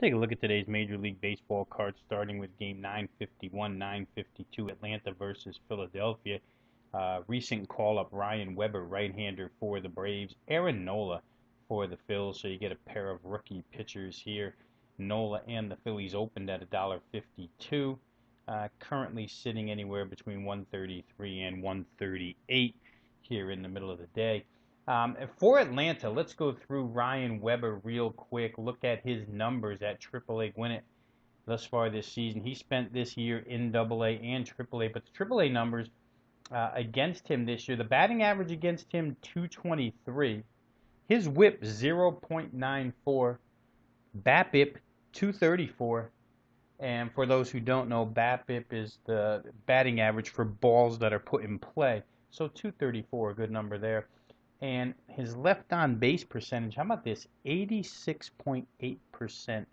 Take a look at today's Major League Baseball cards, starting with game 951, 952, Atlanta versus Philadelphia. Recent call-up Ryan Weber, right-hander for the Braves. Aaron Nola for the Phils, so you get a pair of rookie pitchers here. Nola and the Phillies opened at $1.52, currently sitting anywhere between 133 and 138 here in the middle of the day. For Atlanta, let's go through Ryan Weber real quick. Look at his numbers at AAA Gwinnett thus far this season. He spent this year in AA and AAA, but the AAA numbers against him this year, the batting average against him 223, his WHIP 0.94, BABIP 234, and for those who don't know, BABIP is the batting average for balls that are put in play. So 234, a good number there. And his left on base percentage, how about this? 86.8%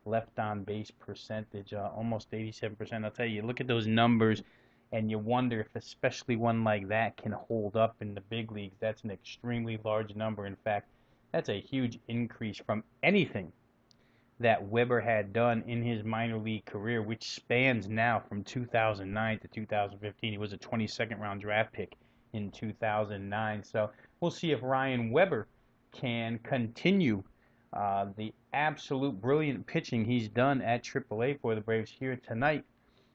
left on base percentage, almost 87%. I'll tell you, look at those numbers and you wonder if especially one like that can hold up in the big leagues. That's an extremely large number. In fact, that's a huge increase from anything that Weber had done in his minor league career, which spans now from 2009 to 2015. He was a 22nd round draft pick in 2009. So we'll see if Ryan Weber can continue the absolute brilliant pitching he's done at AAA for the Braves here tonight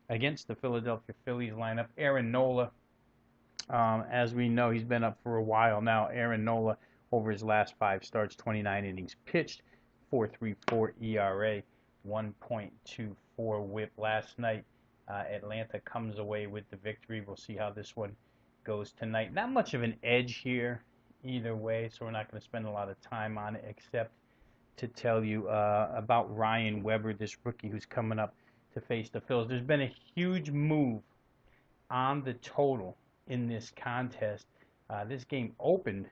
against the Philadelphia Phillies lineup. Aaron Nola, as we know, he's been up for a while now. Aaron Nola, over his last 5 starts, 29 innings pitched, 4.34 ERA, 1.24 WHIP. Last night, Atlanta comes away with the victory. We'll see how this one goes tonight. Not much of an edge here either way, so we're not going to spend a lot of time on it except to tell you about Ryan Weber, this rookie who's coming up to face the Phils. There's been a huge move on the total in this contest. This game opened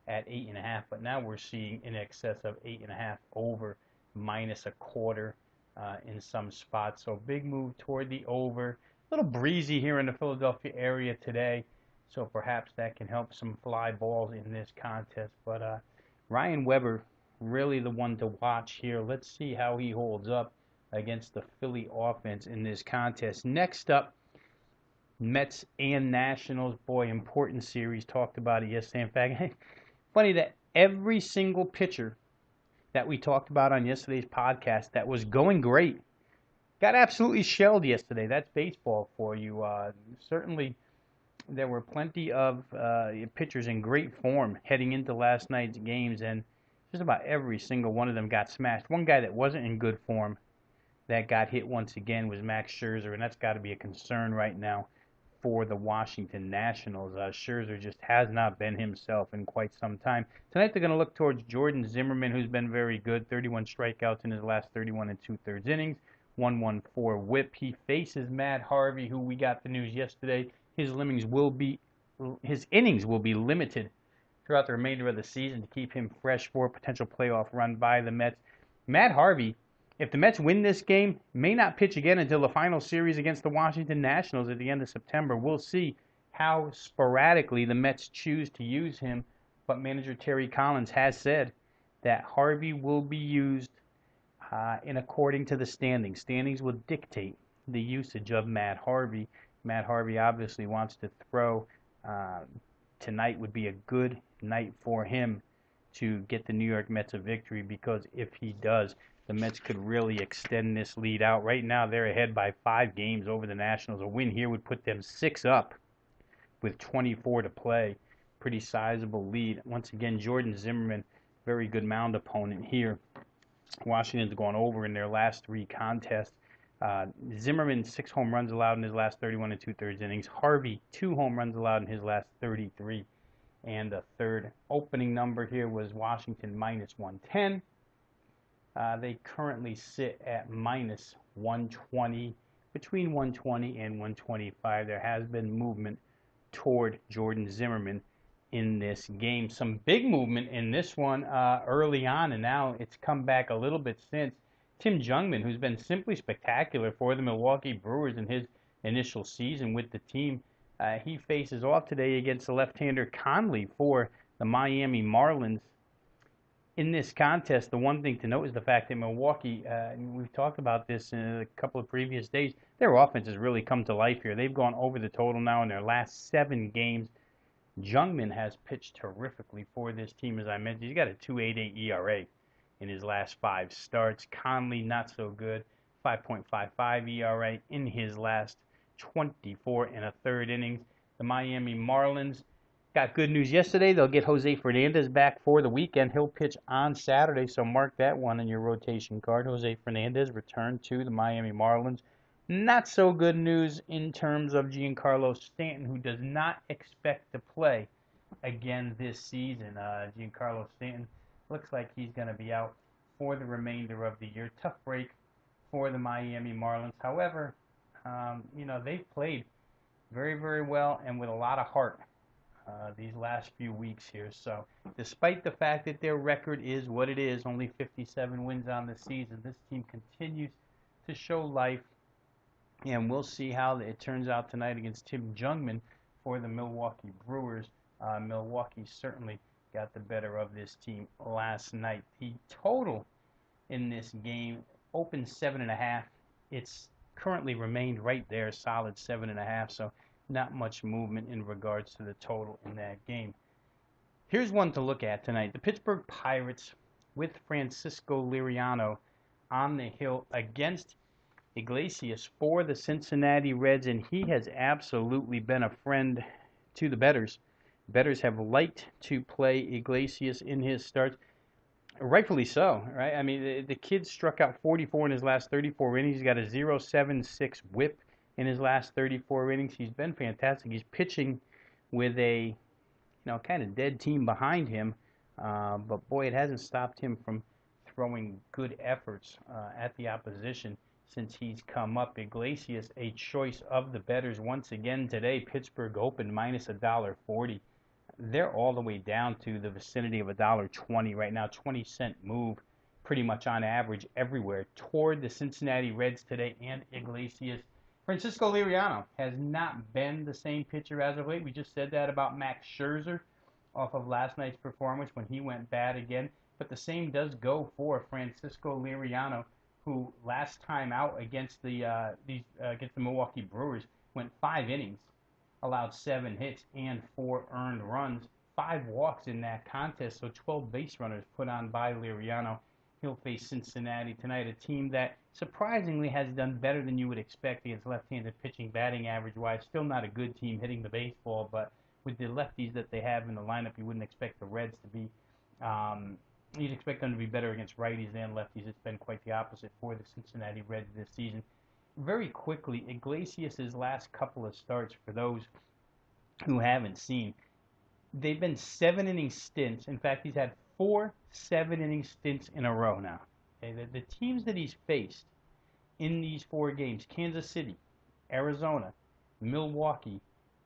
at 8.5, but now we're seeing in excess of 8.5 over, minus a quarter in some spots. So big move toward the over. A little breezy here in the Philadelphia area today, so perhaps that can help some fly balls in this contest. But Ryan Weber, really the one to watch here. Let's see how he holds up against the Philly offense in this contest. Next up, Mets and Nationals. Boy, important series. Talked about it yesterday. In fact, funny that every single pitcher that we talked about on yesterday's podcast that was going great got absolutely shelled yesterday. That's baseball for you. Certainly, there were plenty of pitchers in great form heading into last night's games, and just about every single one of them got smashed. One guy that wasn't in good form that got hit once again was Max Scherzer, and that's got to be a concern right now for the Washington Nationals. Scherzer just has not been himself in quite some time. Tonight they're going to look towards Jordan Zimmermann, who's been very good, 31 strikeouts in his last 31 and 2/3 innings, 1.14 WHIP. He faces Matt Harvey, who we got the news yesterday. His innings will be limited throughout the remainder of the season to keep him fresh for a potential playoff run by the Mets. Matt Harvey, if the Mets win this game, may not pitch again until the final series against the Washington Nationals at the end of September. We'll see how sporadically the Mets choose to use him, but manager Terry Collins has said that Harvey will be used in according to the standings. Standings will dictate the usage of Matt Harvey. Matt Harvey obviously wants to throw. Tonight would be a good night for him to get the New York Mets a victory, because if he does, the Mets could really extend this lead out. Right now, they're ahead by 5 games over the Nationals. A win here would put them 6 up with 24 to play. Pretty sizable lead. Once again, Jordan Zimmermann, very good mound opponent here. Washington's gone over in their last 3 contests. Zimmermann, 6 home runs allowed in his last 31 and 2/3 innings. Harvey, 2 home runs allowed in his last 33 and a third. Opening number here was Washington minus 110. They currently sit at minus 120, between 120 and 125. There has been movement toward Jordan Zimmermann in this game. Some big movement in this one early on, and now it's come back a little bit since. Tim Jungmann, who's been simply spectacular for the Milwaukee Brewers in his initial season with the team, he faces off today against the left-hander Conley for the Miami Marlins. in this contest, the one thing to note is the fact that Milwaukee, and we've talked about this in a couple of previous days, their offense has really come to life here. They've gone over the total now in their last 7 games. Jungmann has pitched terrifically for this team, as I mentioned. He's got a 2.88 ERA in his last 5 starts. Conley, not so good, 5.55 ERA in his last 24 and a third innings. The Miami Marlins got good news yesterday. They'll get Jose Fernandez back for the weekend. He'll pitch on Saturday, so mark that one in your rotation card. Jose Fernandez returned to the Miami Marlins. Not so good news in terms of Giancarlo Stanton, who does not expect to play again this season. Giancarlo Stanton looks like he's going to be out for the remainder of the year. Tough break for the Miami Marlins. However, they've played very, very well and with a lot of heart these last few weeks here. So despite the fact that their record is what it is, only 57 wins on the season, this team continues to show life, and we'll see how it turns out tonight against Tim Jungmann for the Milwaukee Brewers. Milwaukee certainly got the better of this team last night. The total in this game opened 7.5. It's currently remained right there, solid 7.5. So not much movement in regards to the total in that game. Here's one to look at tonight. The Pittsburgh Pirates with Francisco Liriano on the hill against Iglesias for the Cincinnati Reds, and he has absolutely been a friend to the bettors. Bettors have liked to play Iglesias in his starts. Rightfully so, right? I mean, the kid struck out 44 in his last 34 innings. He's got a 0.76 whip in his last 34 innings. He's been fantastic. He's pitching with a, kind of dead team behind him. But boy, it hasn't stopped him from throwing good efforts at the opposition since he's come up. Iglesias, a choice of the bettors once again today. Pittsburgh opened minus $1.40. They're all the way down to the vicinity of $1.20 right now. 20-cent move pretty much on average everywhere toward the Cincinnati Reds today and Iglesias. Francisco Liriano has not been the same pitcher as of late. We just said that about Max Scherzer off of last night's performance when he went bad again. But the same does go for Francisco Liriano, who last time out against the Milwaukee Brewers went 5 innings, allowed 7 hits and 4 earned runs, 5 walks in that contest, so 12 base runners put on by Liriano. He'll face Cincinnati tonight, a team that surprisingly has done better than you would expect against left-handed pitching, batting average-wise. Still not a good team hitting the baseball, but with the lefties that they have in the lineup, you wouldn't expect the Reds to be you'd expect them to be better against righties than lefties. It's been quite the opposite for the Cincinnati Reds this season. Very quickly, Iglesias' last couple of starts, for those who haven't seen, they've been 7-inning stints. In fact, he's had 4 7-inning stints in a row now. Okay? The teams that he's faced in these 4 games, Kansas City, Arizona, Milwaukee,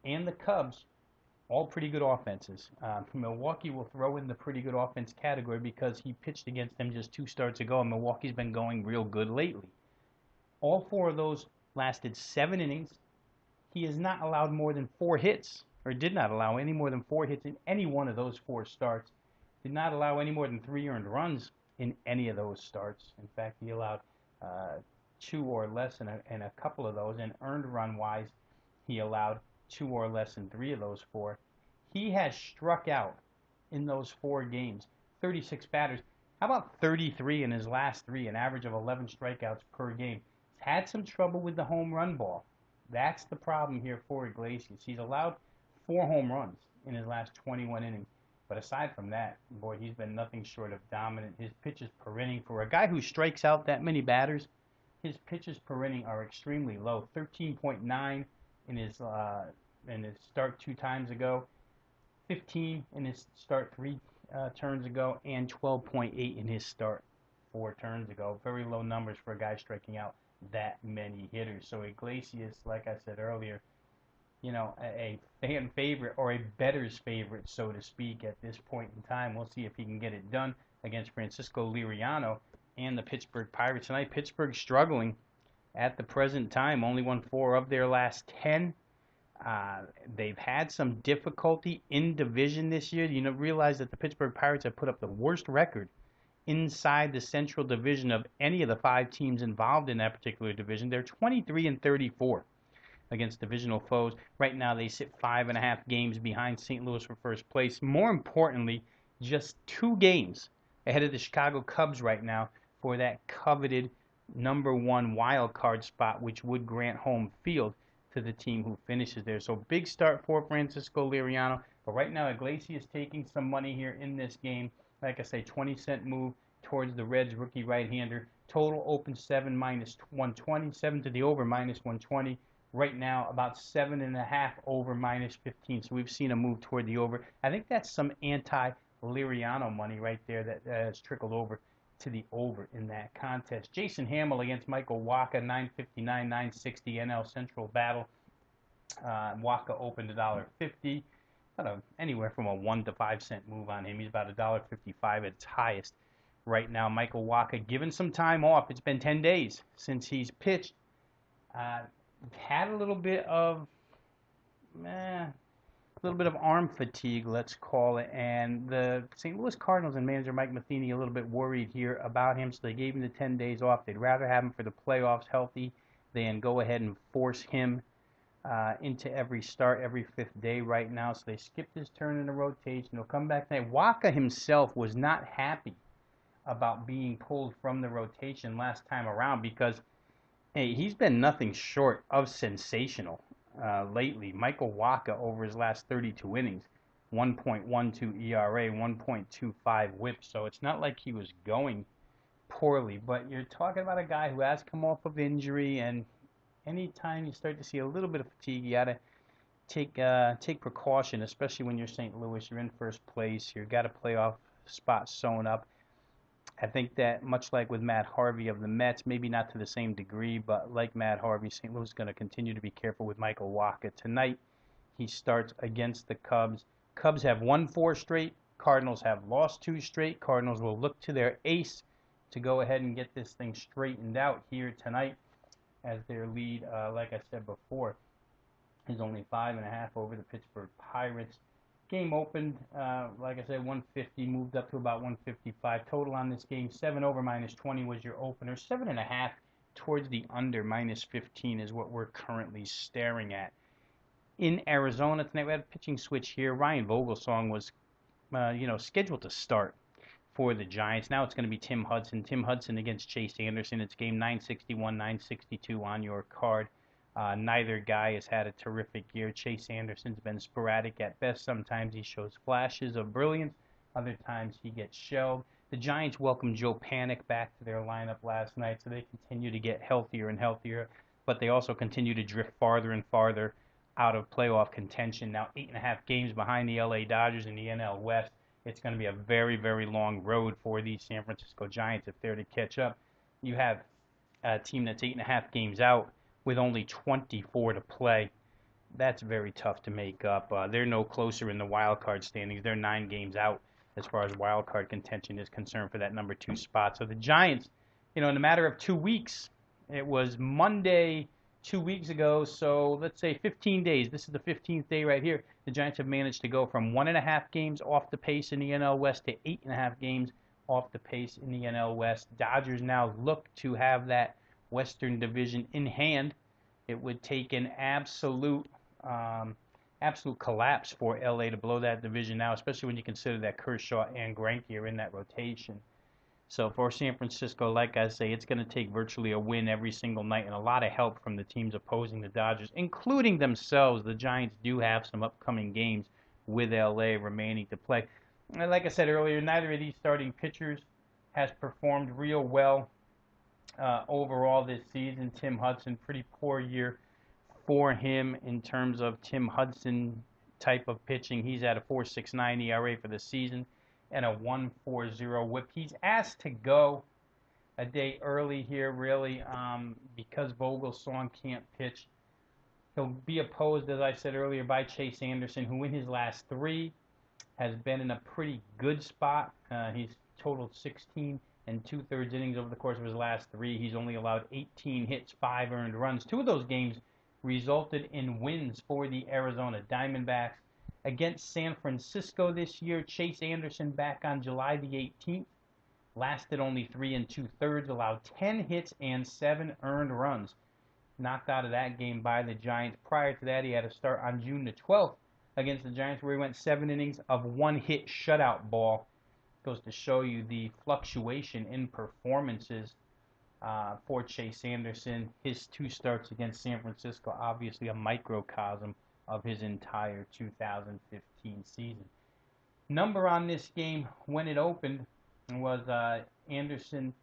and the Cubs, all pretty good offenses. Milwaukee will throw in the pretty good offense category because he pitched against them just 2 starts ago, and Milwaukee's been going real good lately. All 4 of those lasted 7 innings. He has not allowed more than 4 hits, or did not allow any more than 4 hits in any one of those 4 starts. Did not allow any more than 3 earned runs in any of those starts. In fact, he allowed 2 or less in a couple of those, and earned run-wise, he allowed 2 or less in 3 of those 4. He has struck out in those 4 games 36 batters. How about 33 in his last 3, an average of 11 strikeouts per game? He's had some trouble with the home run ball. That's the problem here for Iglesias. He's allowed 4 home runs in his last 21 innings. But aside from that, boy, he's been nothing short of dominant. His pitches per inning, for a guy who strikes out that many batters, his pitches per inning are extremely low. 13.9 in his start 2 times ago, 15 in his start 3 turns ago, and 12.8 in his start 4 turns ago. Very low numbers for a guy striking out that many hitters. So Iglesias, like I said earlier, a fan favorite or a bettor's favorite, so to speak, at this point in time. We'll see if he can get it done against Francisco Liriano and the Pittsburgh Pirates tonight. Pittsburgh struggling at the present time, only won 4 of their last 10. They've had some difficulty in division this year. Realize that the Pittsburgh Pirates have put up the worst record inside the Central Division of any of the 5 teams involved in that particular division. They're 23-34 against divisional foes. Right now, they sit 5.5 games behind St. Louis for first place. More importantly, just 2 games ahead of the Chicago Cubs right now for that coveted #1 wild card spot, which would grant home field to the team who finishes there. So big start for Francisco Liriano. But right now, Iglesias taking some money here in this game. Like I say, 20-cent move towards the Reds rookie right-hander. Total open 7 minus 120, 7 to the over minus 120. Right now, about 7.5 over minus 15. So we've seen a move toward the over. I think that's some anti-Liriano money right there that has trickled over to the over in that contest. Jason Hamill against Michael Wacha, 959, 960 NL Central battle. Wacha opened $1.50. Anywhere from a 1 to 5 cent move on him. He's about $1.55 at its highest right now. Michael Wacha given some time off. It's been 10 days since he's pitched. Had a little bit of arm fatigue, let's call it, and the St. Louis Cardinals and manager Mike Matheny a little bit worried here about him, so they gave him the 10 days off. They'd rather have him for the playoffs healthy than go ahead and force him into every start every 5th day right now. So they skipped his turn in the rotation. He'll come back tonight. Wacha himself was not happy about being pulled from the rotation last time around because, hey, he's been nothing short of sensational lately. Michael Wacha over his last 32 innings, 1.12 ERA, 1.25 WHIP. So it's not like he was going poorly, but you're talking about a guy who has come off of injury, and anytime you start to see a little bit of fatigue, you got to take precaution, especially when you're St. Louis. You're in first place. You've got a playoff spot sewn up. I think that much like with Matt Harvey of the Mets, maybe not to the same degree, but like Matt Harvey, St. Louis is going to continue to be careful with Michael Wacha. Tonight, he starts against the Cubs. Cubs have won 4 straight. Cardinals have lost 2 straight. Cardinals will look to their ace to go ahead and get this thing straightened out here tonight, as their lead, like I said before, is only 5.5 over the Pittsburgh Pirates. Game opened, like I said, 150, moved up to about 155. Total on this game, 7 over minus 20 was your opener. 7.5 towards the under, minus 15 is what we're currently staring at. In Arizona tonight, we had a pitching switch here. Ryan Vogelsong was, scheduled to start for the Giants. Now it's going to be Tim Hudson. Tim Hudson against Chase Anderson. It's game 961, 962 on your card. Neither guy has had a terrific year. Chase Anderson's been sporadic at best. Sometimes he shows flashes of brilliance. Other times he gets shelled. The Giants welcomed Joe Panic back to their lineup last night, so they continue to get healthier and healthier, but they also continue to drift farther and farther out of playoff contention. Now 8.5 games behind the LA Dodgers in the NL West. It's going to be a very, very long road for the San Francisco Giants if they're to catch up. You have a team that's 8.5 games out with only 24 to play. That's very tough to make up. They're no closer in the wild card standings. They're 9 games out as far as wild card contention is concerned for that number 2 spot. So the Giants, in a matter of 2 weeks, it was Monday 2 weeks ago, so let's say 15 days. This is the 15th day right here. The Giants have managed to go from 1.5 games off the pace in the NL West to 8.5 games off the pace in the NL West. Dodgers now look to have that Western Division in hand. It would take an absolute collapse for LA to blow that division now, especially when you consider that Kershaw and Greinke are in that rotation. So for San Francisco, like I say, it's going to take virtually a win every single night and a lot of help from the teams opposing the Dodgers, including themselves. The Giants do have some upcoming games with LA remaining to play. And like I said earlier, neither of these starting pitchers has performed real well overall this season. Tim Hudson, pretty poor year for him in terms of Tim Hudson type of pitching. He's at a 4.69 ERA for the season and a 1.40 WHIP. He's asked to go a day early here, really, because Vogelsong can't pitch. He'll be opposed, as I said earlier, by Chase Anderson, who in his last 3 has been in a pretty good spot. He's totaled 16 and 2/3 innings over the course of his last 3. He's only allowed 18 hits, 5 earned runs. 2 of those games resulted in wins for the Arizona Diamondbacks. Against San Francisco this year, Chase Anderson back on July the 18th lasted only 3 2/3, allowed 10 hits and 7 earned runs. Knocked out of that game by the Giants. Prior to that, he had a start on June the 12th against the Giants where he went 7 innings of one-hit shutout ball. Goes to show you the fluctuation in performances for Chase Anderson. His 2 starts against San Francisco, obviously a microcosm of his entire 2015 season. Number on this game when it opened was Anderson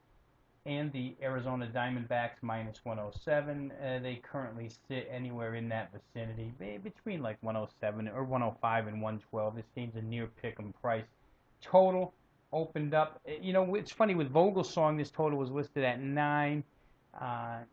and the Arizona Diamondbacks -107. They currently sit anywhere in that vicinity, between like 107 or 105 and 112. This game's a near pick'em price. Total opened up. It's funny with Vogelsong, this total was listed at 9.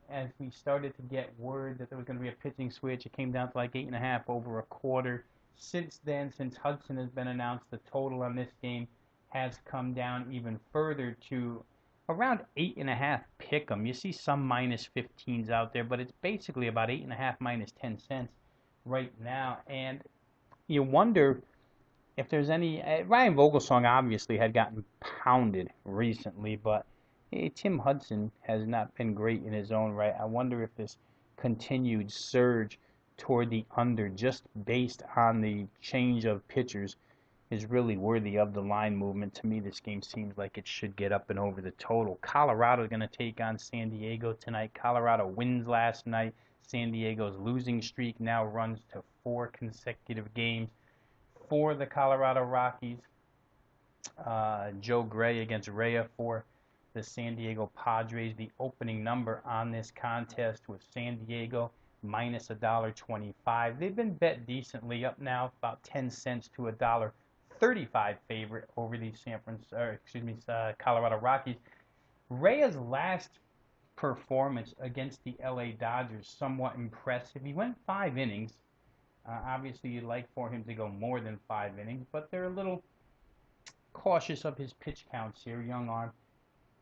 As we started to get word that there was going to be a pitching switch, it came down to like 8.5 over a quarter. Since then, since Hudson has been announced, the total on this game has come down even further to around 8.5 pick'em. You see some -15s out there, but it's basically about 8.5 -10 cents right now. And you wonder if there's any. Ryan Vogelsong obviously had gotten pounded recently, but Tim Hudson has not been great in his own right. I wonder if this continued surge toward the under, just based on the change of pitchers, is really worthy of the line movement. To me, this game seems like it should get up and over the total. Colorado is going to take on San Diego tonight. Colorado wins last night. San Diego's losing streak now runs to 4 consecutive games for the Colorado Rockies. Joe Gray against Rea for the San Diego Padres. The opening number on this contest with San Diego -$1.25. They've been bet decently, up now about 10 cents to $1.35 favorite over the Colorado Rockies. Rea's last performance against the LA Dodgers somewhat impressive. He went 5 innings. Obviously, you'd like for him to go more than 5 innings, but they're a little cautious of his pitch counts here. Young arm.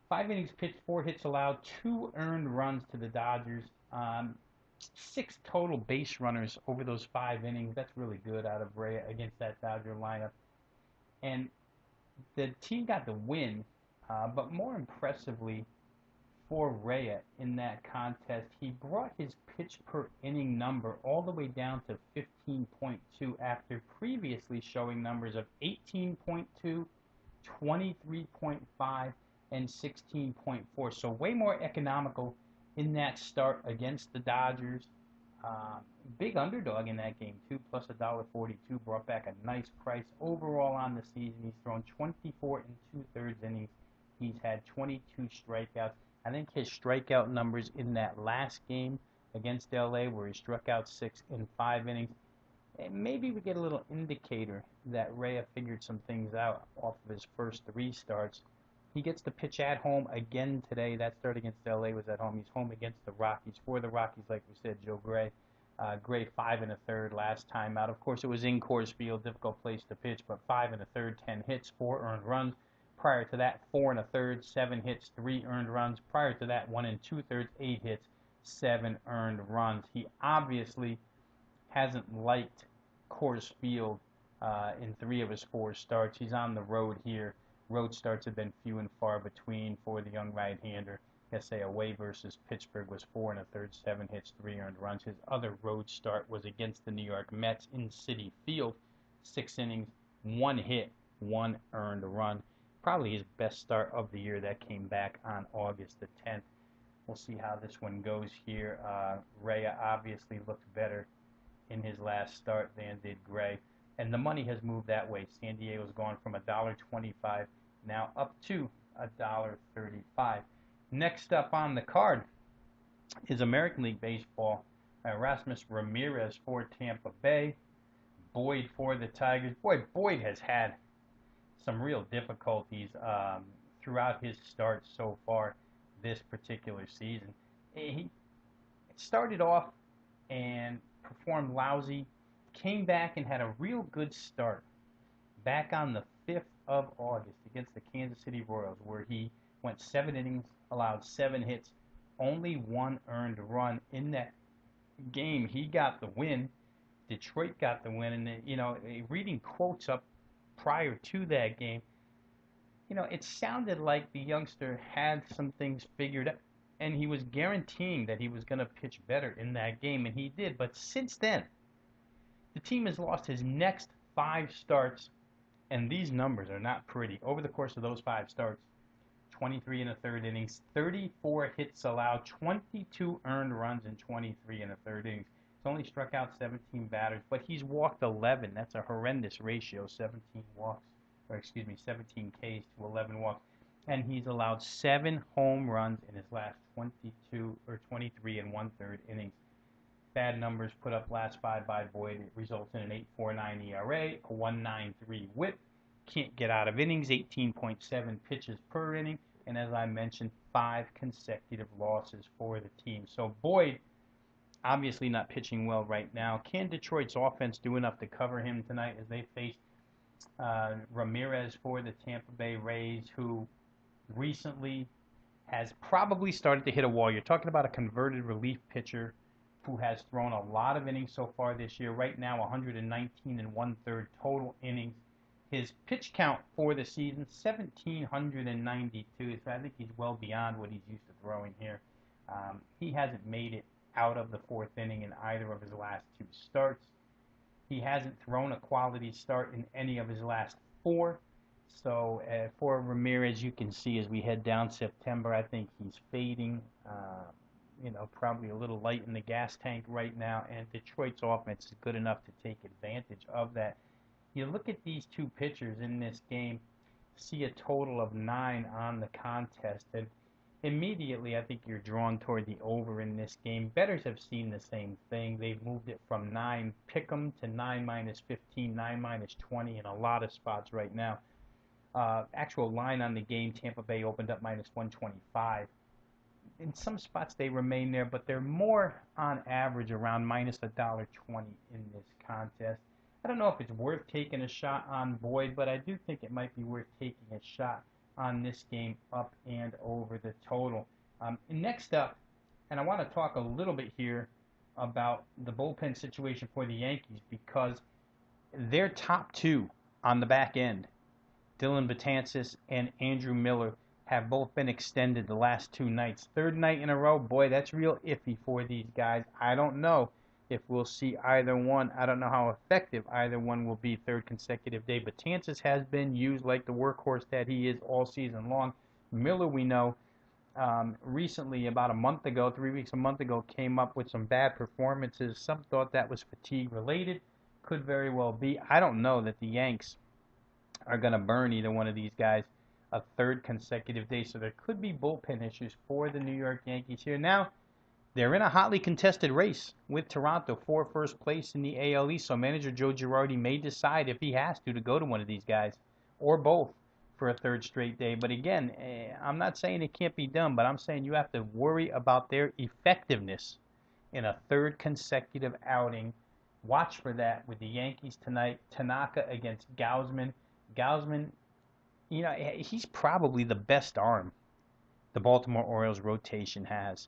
5 innings pitched, 4 hits allowed, 2 earned runs to the Dodgers. 6 total base runners over those 5 innings. That's really good out of Rea against that Dodger lineup. And the team got the win, but more impressively for Rea in that contest, he brought his pitch per inning number all the way down to 15.2 after previously showing numbers of 18.2, 23.5, and 16.4. So way more economical in that start against the Dodgers. Big underdog in that game too, plus $1.42, brought back a nice price. Overall on the season, he's thrown 24 2/3 innings. He's had 22 strikeouts. I think his strikeout numbers in that last game against LA, where he struck out 6 in 5 innings, maybe we get a little indicator that Rea figured some things out off of his first 3 starts. He gets to pitch at home again today. That start against LA was at home. He's home against the Rockies. For the Rockies, like we said, Joe Gray. Gray 5 1/3 last time out. Of course, it was in Coors Field, difficult place to pitch, but 5 1/3, 10 hits, 4 earned runs. Prior to that, 4 1/3, 7 hits, 3 earned runs. Prior to that, 1 2/3, 8 hits, 7 earned runs. He obviously hasn't liked Coors Field in 3 of his 4 starts. He's on the road here. Road starts have been few and far between for the young right-hander. Say away versus Pittsburgh was 4 1/3, 7 hits, 3 earned runs. His other road start was against the New York Mets in Citi Field. 6 innings, 1 hit, 1 earned run. Probably his best start of the year. That came back on August the 10th. We'll see how this one goes here. Rea obviously looked better in his last start than did Gray. And the money has moved that way. San Diego's gone from $1.25 now up to $1.35. Next up on the card is American League Baseball. Rasmus Ramirez for Tampa Bay. Boyd for the Tigers. Boyd has had some real difficulties throughout his start so far this particular season. He started off and performed lousy, came back and had a real good start back on the 5th of August against the Kansas City Royals, where he went 7 innings, allowed 7 hits, only 1 earned run in that game. He got the win. Detroit got the win. And, reading quotes up prior to that game, It sounded like the youngster had some things figured out, and he was guaranteeing that he was going to pitch better in that game, and he did. But since then, the team has lost his next 5 starts, and these numbers are not pretty. Over the course of those 5 starts, 23 in the third innings, 34 hits allowed, 22 earned runs in 23 in the third innings. He's only struck out 17 batters, but he's walked 11. That's a horrendous ratio, 17 Ks to 11 walks. And he's allowed 7 home runs in his last 23 and one-third innings. Bad numbers put up last 5 by Boyd. It results in an 8.49 ERA, a 1.93 WHIP. Can't get out of innings, 18.7 pitches per inning, and as I mentioned, 5 consecutive losses for the team. So Boyd, obviously not pitching well right now. Can Detroit's offense do enough to cover him tonight as they face Ramirez for the Tampa Bay Rays, who recently has probably started to hit a wall? You're talking about a converted relief pitcher who has thrown a lot of innings so far this year. Right now, 119 and one-third total innings. His pitch count for the season, 1,792. So I think he's well beyond what he's used to throwing here. He hasn't made it out of the 4th inning in either of his last 2 starts. He hasn't thrown a quality start in any of his last 4. So for Ramirez, you can see as we head down September, I think he's fading. Probably a little light in the gas tank right now, and Detroit's offense is good enough to take advantage of that. You look at these 2 pitchers in this game, see a total of 9 on the contest, and immediately I think you're drawn toward the over in this game. Bettors have seen the same thing. They've moved it from 9 pick'em to 9 minus 15, 9 minus 20 in a lot of spots right now. Actual line on the game, Tampa Bay opened up minus 125. In some spots they remain there, but they're more on average around minus $1.20 in this contest. I don't know if it's worth taking a shot on Boyd, but I do think it might be worth taking a shot on this game up and over the total. Next up, and I want to talk a little bit here about the bullpen situation for the Yankees, because their top 2 on the back end, Dylan Betances and Andrew Miller, have both been extended the last 2 nights. 3rd night in a row, boy, that's real iffy for these guys. I don't know if we'll see either one. I don't know how effective either one will be 3rd consecutive day. Betances has been used like the workhorse that he is all season long. Miller, we know, recently, about a month ago, 3 weeks, a month ago, came up with some bad performances. Some thought that was fatigue related. Could very well be. I don't know that the Yanks are going to burn either one of these guys a 3rd consecutive day, so there could be bullpen issues for the New York Yankees here. Now, they're in a hotly contested race with Toronto for 1st place in the AL East, so manager Joe Girardi may decide if he has to go to one of these guys, or both, for a 3rd straight day. But again, I'm not saying it can't be done, but I'm saying you have to worry about their effectiveness in a 3rd consecutive outing. Watch for that with the Yankees tonight. Tanaka against Gausman. Gausman, he's probably the best arm the Baltimore Orioles rotation has.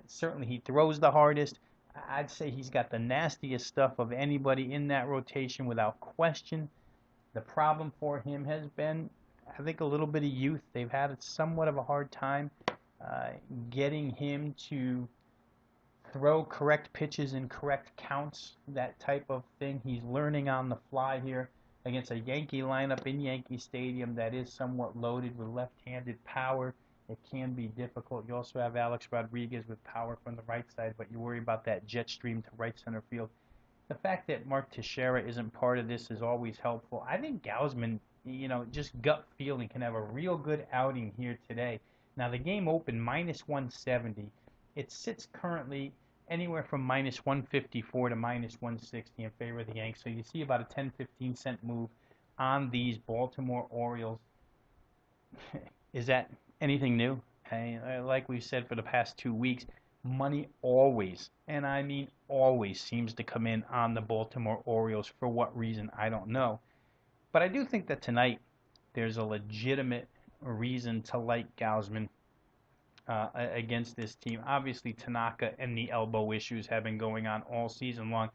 Certainly he throws the hardest. I'd say he's got the nastiest stuff of anybody in that rotation without question. The problem for him has been, I think, a little bit of youth. They've had somewhat of a hard time getting him to throw correct pitches in correct counts, that type of thing. He's learning on the fly here against a Yankee lineup in Yankee Stadium that is somewhat loaded with left-handed power. It can be difficult. You also have Alex Rodriguez with power from the right side, but you worry about that jet stream to right center field. The fact that Mark Teixeira isn't part of this is always helpful. I think Gausman, just gut feeling, can have a real good outing here today. Now, the game opened minus 170. It sits currently anywhere from minus 154 to minus 160 in favor of the Yanks. So you see about a 10-15 cent move on these Baltimore Orioles. Is that anything new? Like we've said for the past 2 weeks, money always, and I mean always, seems to come in on the Baltimore Orioles. For what reason, I don't know. But I do think that tonight there's a legitimate reason to like Gausman against this team. Obviously, Tanaka and the elbow issues have been going on all season long.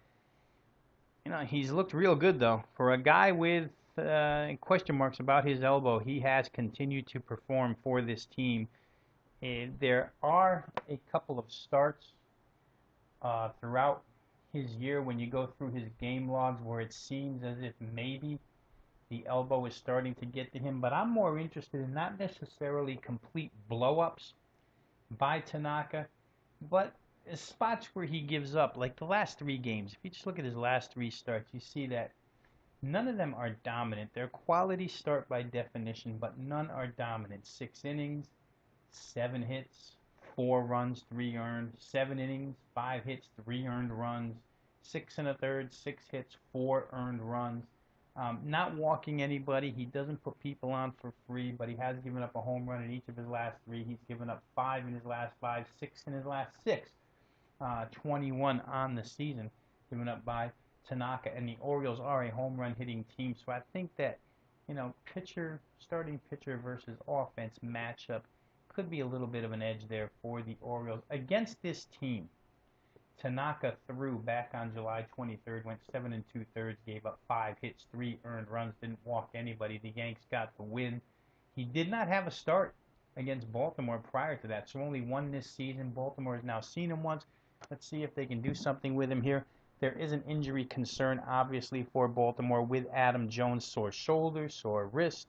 He's looked real good, though. For a guy with question marks about his elbow, he has continued to perform for this team. There are a couple of starts throughout his year when you go through his game logs where it seems as if maybe the elbow is starting to get to him, but I'm more interested in not necessarily complete blow-ups by Tanaka, but spots where he gives up, like the last 3 games. If you just look at his last 3 starts, you see that none of them are dominant. They're quality start by definition, but none are dominant. 6 innings, 7 hits, 4 runs, 3 earned. 7 innings, 5 hits, 3 earned runs. 6 1/3, 6 hits, 4 earned runs. Not walking anybody. He doesn't put people on for free, but he has given up a home run in each of his last 3. He's given up 5 in his last 5, 6 in his last 6. 21 on the season given up by Tanaka. And the Orioles are a home run hitting team, so I think that, starting pitcher versus offense matchup could be a little bit of an edge there for the Orioles. Against this team, Tanaka threw back on July 23rd, went 7 2/3, gave up 5 hits, 3 earned runs, didn't walk anybody. The Yanks got the win. He did not have a start against Baltimore prior to that, so only one this season. Baltimore has now seen him once. Let's see if they can do something with him here. There is an injury concern, obviously, for Baltimore with Adam Jones. Sore shoulder, sore wrist.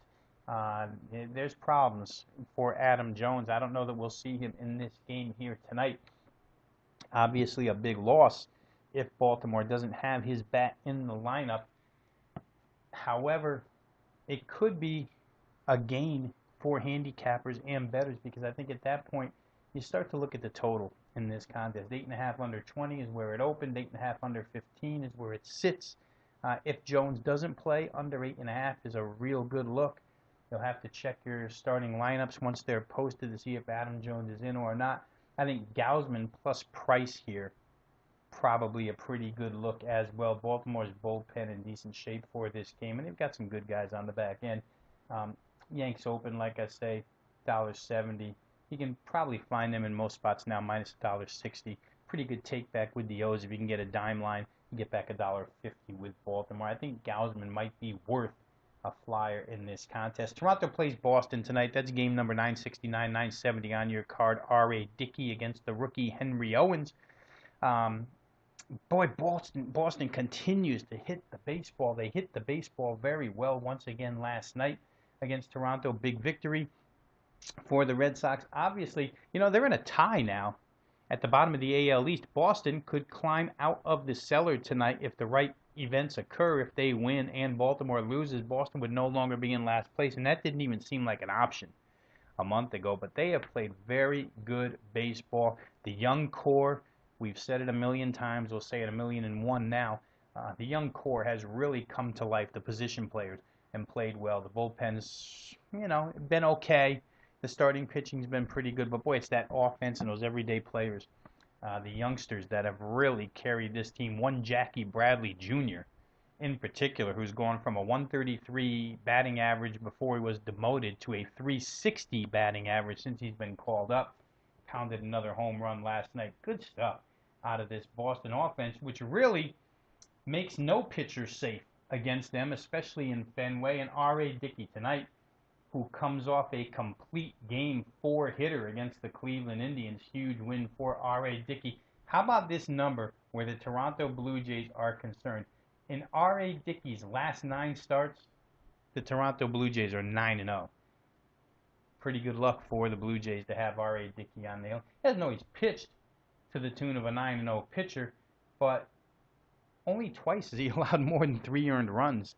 There's problems for Adam Jones. I don't know that we'll see him in this game here tonight. Obviously a big loss if Baltimore doesn't have his bat in the lineup. However, it could be a gain for handicappers and bettors, because I think at that point you start to look at the total in this contest. 8.5 under 20 is where it opened. 8.5 under 15 is where it sits. If Jones doesn't play, under 8.5 is a real good look. You'll have to check your starting lineups once they're posted to see if Adam Jones is in or not. I think Gausman plus Price here, probably a pretty good look as well. Baltimore's bullpen in decent shape for this game, and they've got some good guys on the back end. Yanks open, like I say, $1.70. You can probably find them in most spots now, minus $1.60. Pretty good take back with the O's. If you can get a dime line, you get back $1.50 with Baltimore. I think Gausman might be worth a flyer in this contest. Toronto plays Boston tonight. That's game number 969, 970 on your card. R.A. Dickey against the rookie Henry Owens. Boy, Boston continues to hit the baseball. They hit the baseball very well once again last night against Toronto. Big victory for the Red Sox. Obviously, they're in a tie now at the bottom of the AL East. Boston could climb out of the cellar tonight if the right events occur. If they win and Baltimore loses, Boston would no longer be in last place, and that didn't even seem like an option a month ago. But they have played very good baseball. The young core, we've said it a million times, we'll say it 1,000,001 now, the young core has really come to life, the position players, and played well. The bullpen's, been okay. The starting pitching's been pretty good, but boy, it's that offense and those everyday players, the youngsters, that have really carried this team. One Jackie Bradley Jr. in particular, who's gone from a 133 batting average before he was demoted to a 360 batting average since he's been called up. Pounded another home run last night. Good stuff out of this Boston offense, which really makes no pitcher safe against them, especially in Fenway. And R.A. Dickey tonight, who comes off a complete game 4 hitter against the Cleveland Indians. Huge win for R.A. Dickey. How about this number where the Toronto Blue Jays are concerned? In R.A. Dickey's last 9 starts, the Toronto Blue Jays are 9-0. Pretty good luck for the Blue Jays to have R.A. Dickey on the hill. He hasn't always pitched to the tune of a 9-0 pitcher, but only twice has he allowed more than 3 earned runs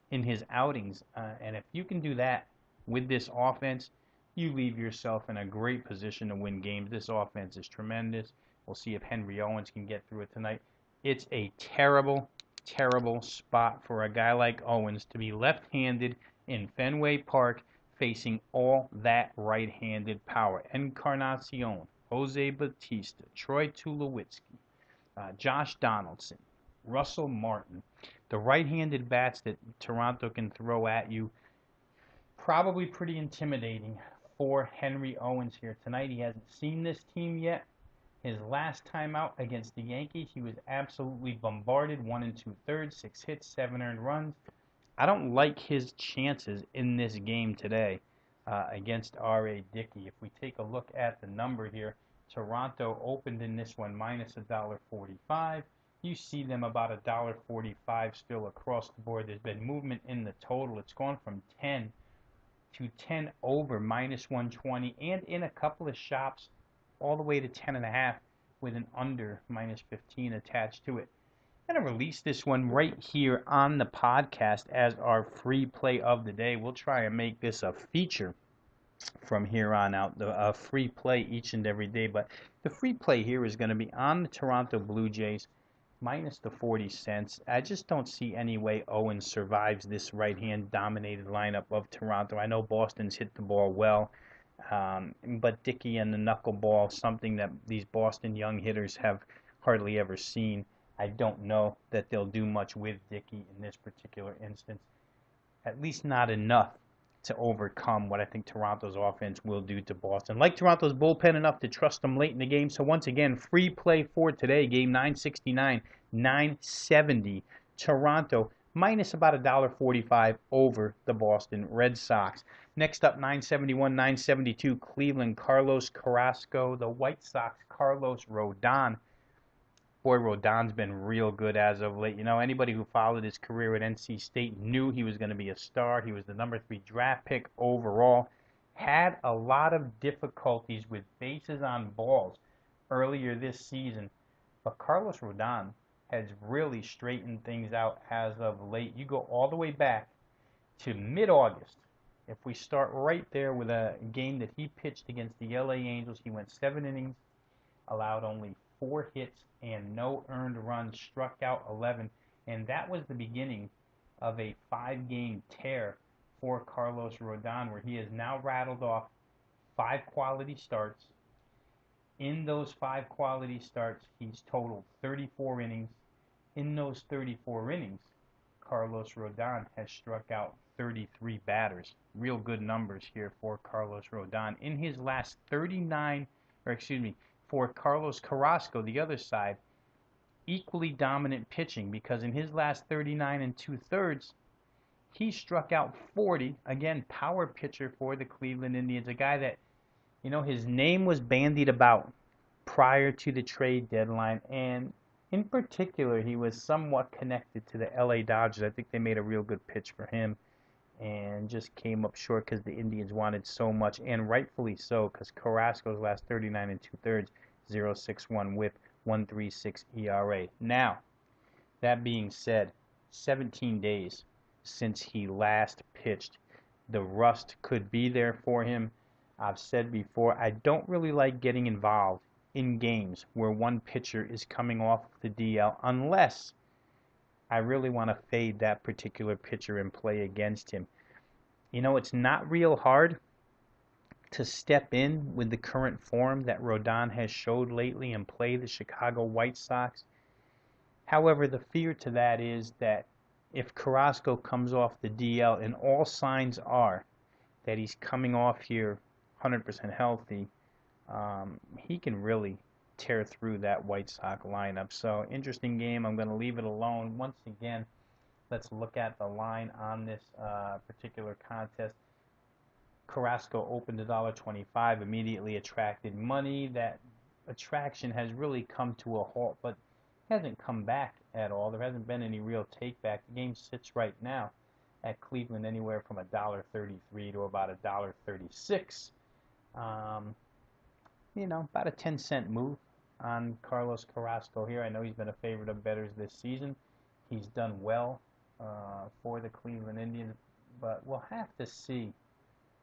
in his outings. And if you can do that with this offense, you leave yourself in a great position to win games. This offense is tremendous. We'll see if Henry Owens can get through it tonight. It's a terrible, terrible spot for a guy like Owens to be left-handed in Fenway Park facing all that right-handed power. Encarnacion, Jose Bautista, Troy Tulowitzki, Josh Donaldson, Russell Martin. The right-handed bats that Toronto can throw at you, probably pretty intimidating for Henry Owens here tonight. He hasn't seen this team yet. His last time out against the Yankees, he was absolutely bombarded. 1 2/3, 6 hits, 7 earned runs. I don't like his chances in this game today against R.A. Dickey. If we take a look at the number here, Toronto opened in this one minus $1.45. You see them about $1.45 still across the board. There's been movement in the total. It's gone from 10 to 10 over minus 120, and in a couple of shops all the way to 10.5 with an under minus 15 attached to it. I'm going to release this one right here on the podcast as our free play of the day. We'll try and make this a feature from here on out, a free play each and every day. But the free play here is going to be on the Toronto Blue Jays minus the 40 cents. I just don't see any way Owen survives this right-hand dominated lineup of Toronto. I know Boston's hit the ball well, but Dickey and the knuckleball, something that these Boston young hitters have hardly ever seen. I don't know that they'll do much with Dickey in this particular instance, at least not enough to overcome what I think Toronto's offense will do to Boston. Like Toronto's bullpen enough to trust them late in the game. So once again, free play for today, game 969, 970. Toronto minus about $1.45 over the Boston Red Sox. Next up, 971, 972, Cleveland, Carlos Carrasco. The White Sox, Carlos Rodon. Boy, Rodon's been real good as of late. You know, anybody who followed his career at NC State knew he was going to be a star. He was the number 3 draft pick overall. Had a lot of difficulties with bases on balls earlier this season. But Carlos Rodon has really straightened things out as of late. You go all the way back to mid-August. If we start right there with a game that he pitched against the LA Angels, he went 7 innings, allowed only 4 hits and no earned runs, struck out 11, and that was the beginning of a 5-game tear for Carlos Rodon, where he has now rattled off 5 quality starts. In those 5 quality starts, he's totaled 34 innings. In those 34 innings, Carlos Rodon has struck out 33 batters. Real good numbers here for Carlos Rodon. In his last 39, for Carlos Carrasco, the other side, equally dominant pitching, because in his last 39 2/3, he struck out 40. Again, power pitcher for the Cleveland Indians, a guy that, you know, his name was bandied about prior to the trade deadline, and in particular, he was somewhat connected to the LA Dodgers. I think they made a real good pitch for him and just came up short because the Indians wanted so much, and rightfully so, because Carrasco's last 39 2/3, 0.61 whip, 1.36 ERA. Now, that being said, 17 days since he last pitched. The rust could be there for him. I've said before, I don't really like getting involved in games where one pitcher is coming off the DL unless I really want to fade that particular pitcher and play against him. You know, it's not real hard to step in with the current form that Rodon has showed lately and play the Chicago White Sox. However, the fear to that is that if Carrasco comes off the DL, and all signs are that he's coming off here 100% healthy, he can really tear through that White Sox lineup. So, interesting game. I'm going to leave it alone. Once again, let's look at the line on this particular contest. Carrasco opened $1.25, immediately attracted money. That attraction has really come to a halt, but hasn't come back at all. There hasn't been any real take back. The game sits right now at Cleveland anywhere from $1.33 to about $1.36. You know, about a 10-cent move on Carlos Carrasco here. I know he's been a favorite of bettors this season. He's done well for the Cleveland Indians, but we'll have to see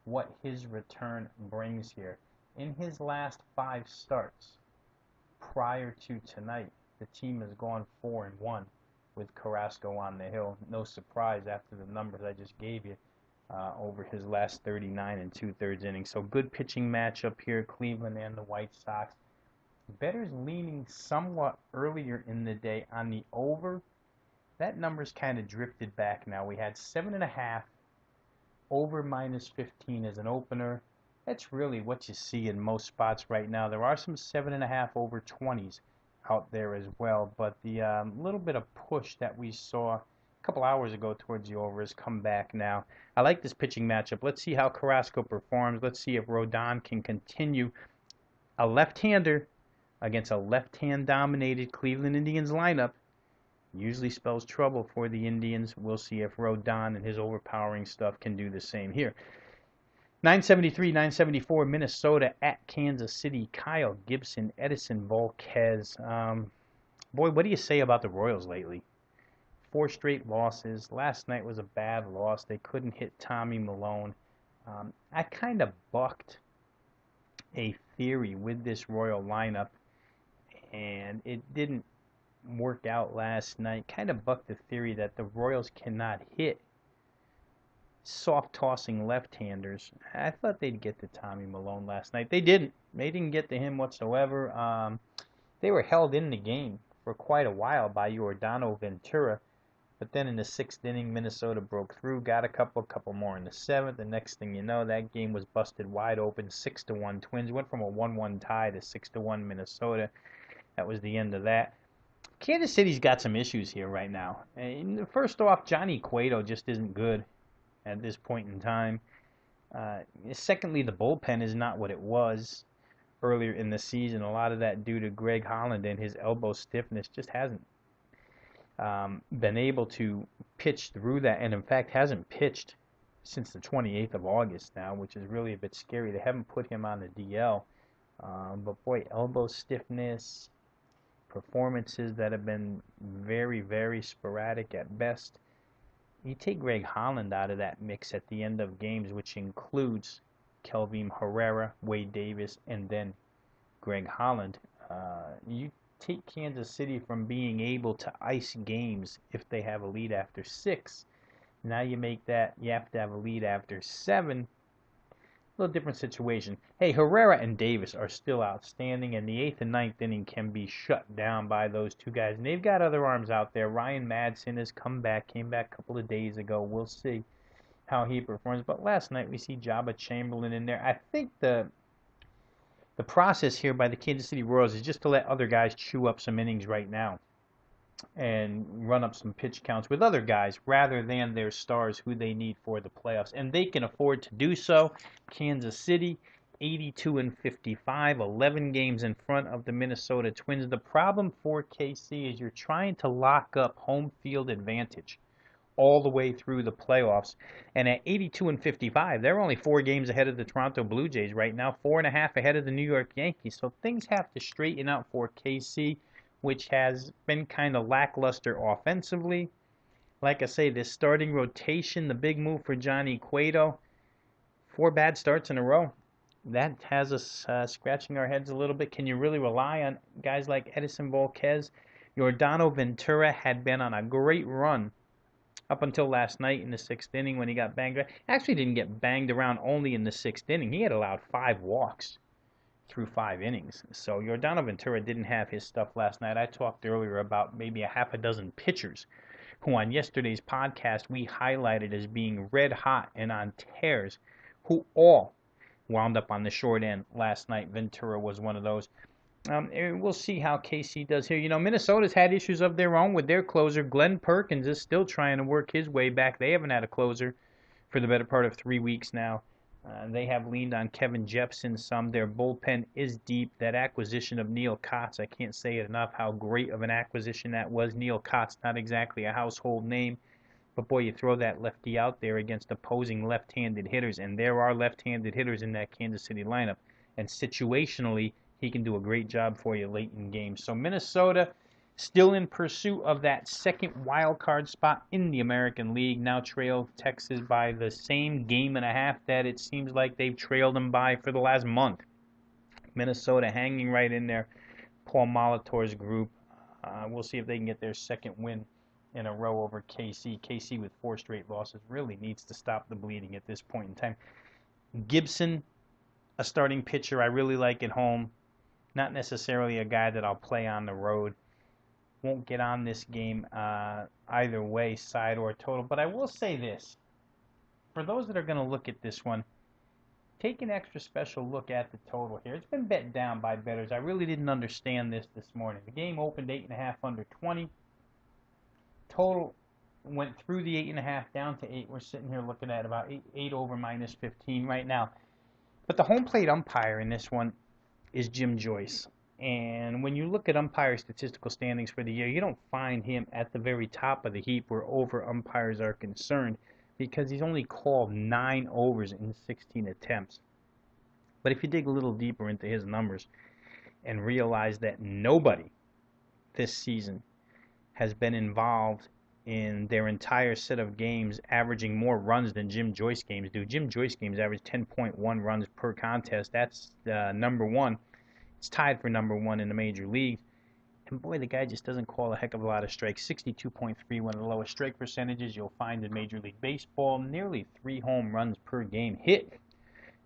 what his return brings here. In his last 5 starts prior to tonight, the team has gone 4-1 with Carrasco on the hill. No surprise after the numbers I just gave you over his last 39 2/3 innings. So good pitching matchup here, Cleveland and the White Sox. Bettors leaning somewhat earlier in the day on the over. That number's kind of drifted back now. We had 7.5 over minus 15 as an opener. That's really what you see in most spots right now. There are some 7.5 over 20s out there as well, but the little bit of push that we saw couple hours ago towards the over has come back now. I like this pitching matchup. Let's see how Carrasco performs. Let's see if Rodon can continue. A left-hander against a left-hand dominated Cleveland Indians lineup usually spells trouble for the Indians. We'll see if Rodon and his overpowering stuff can do the same here. 973, 974, Minnesota at Kansas City. Kyle Gibson, Edison Volquez. Boy, what do you say about the Royals lately? 4 straight losses. Last night was a bad loss. They couldn't hit Tommy Milone. I kind of bucked a theory with this Royal lineup, and it didn't work out last night. Kind of bucked the theory that the Royals cannot hit soft-tossing left-handers. I thought they'd get to Tommy Milone last night. They didn't. They didn't get to him whatsoever. They were held in the game for quite a while by Yordano Ventura, but then in the 6th inning, Minnesota broke through, got a couple more in the 7th. The next thing you know, that game was busted wide open, 6-1 Twins. Went from a 1-1 tie to 6-1 Minnesota. That was the end of that. Kansas City's got some issues here right now. And first off, Johnny Cueto just isn't good at this point in time. Secondly, the bullpen is not what it was earlier in the season. A lot of that due to Greg Holland and his elbow stiffness. Just hasn't been able to pitch through that, and in fact hasn't pitched since the 28th of August now, which is really a bit scary. They haven't put him on the DL. But boy, elbow stiffness, performances that have been very, very sporadic at best. You take Greg Holland out of that mix at the end of games, which includes Kelvin Herrera, Wade Davis, and then Greg Holland. You take Kansas City from being able to ice games if they have a lead after 6. Now you make that, you have to have a lead after 7. A little different situation. Hey, Herrera and Davis are still outstanding, and the 8th and 9th inning can be shut down by those two guys. And they've got other arms out there. Ryan Madsen has came back a couple of days ago. We'll see how he performs. But last night we see Jabba Chamberlain in there. I think the process here by the Kansas City Royals is just to let other guys chew up some innings right now and run up some pitch counts with other guys rather than their stars who they need for the playoffs. And they can afford to do so. Kansas City, 82-55, 11 games in front of the Minnesota Twins. The problem for KC is you're trying to lock up home field advantage all the way through the playoffs. And at 82-55, they're only 4 games ahead of the Toronto Blue Jays right now, 4.5 ahead of the New York Yankees. So things have to straighten out for KC, which has been kind of lackluster offensively. Like I say, this starting rotation, the big move for Johnny Cueto, 4 bad starts in a row. That has us scratching our heads a little bit. Can you really rely on guys like Edison Volquez? Yordano Ventura had been on a great run up until last night in the 6th inning when he got banged around. Actually didn't get banged around only in the 6th inning. He had allowed 5 walks through 5 innings. So Yordano Ventura didn't have his stuff last night. I talked earlier about maybe a half a dozen pitchers who on yesterday's podcast we highlighted as being red hot and on tears, who all wound up on the short end last night. Ventura was one of those. We'll see how KC does here. You know, Minnesota's had issues of their own with their closer. Glenn Perkins is still trying to work his way back. They haven't had a closer for the better part of 3 weeks now. They have leaned on Kevin Jepson some. Their bullpen is deep. That acquisition of Neil Kotz, I can't say it enough how great of an acquisition that was. Neil Kotz, not exactly a household name, but boy, you throw that lefty out there against opposing left-handed hitters, and there are left-handed hitters in that Kansas City lineup, and situationally, he can do a great job for you late in games. So Minnesota still in pursuit of that second wild card spot in the American League. Now trail Texas by the same game and a half that it seems like they've trailed them by for the last month. Minnesota hanging right in there. Paul Molitor's group. We'll see if they can get their second win in a row over KC. KC with 4 straight losses really needs to stop the bleeding at this point in time. Gibson, a starting pitcher I really like at home. Not necessarily a guy that I'll play on the road. Won't get on this game either way, side or total. But I will say this. For those that are going to look at this one, take an extra special look at the total here. It's been bet down by bettors. I really didn't understand this morning. The game opened 8.5 under 20. Total went through the 8.5 down to 8. We're sitting here looking at about 8 over minus 15 right now. But the home plate umpire in this one is Jim Joyce. And when you look at umpire statistical standings for the year, you don't find him at the very top of the heap where over umpires are concerned, because he's only called 9 overs in 16 attempts. But if you dig a little deeper into his numbers and realize that nobody this season has been involved in their entire set of games averaging more runs than Jim Joyce games do. Jim Joyce games average 10.1 runs per contest. That's number one. It's tied for number one in the major leagues. And boy, the guy just doesn't call a heck of a lot of strikes. 62.3, one of the lowest strike percentages you'll find in Major League Baseball. Nearly 3 home runs per game hit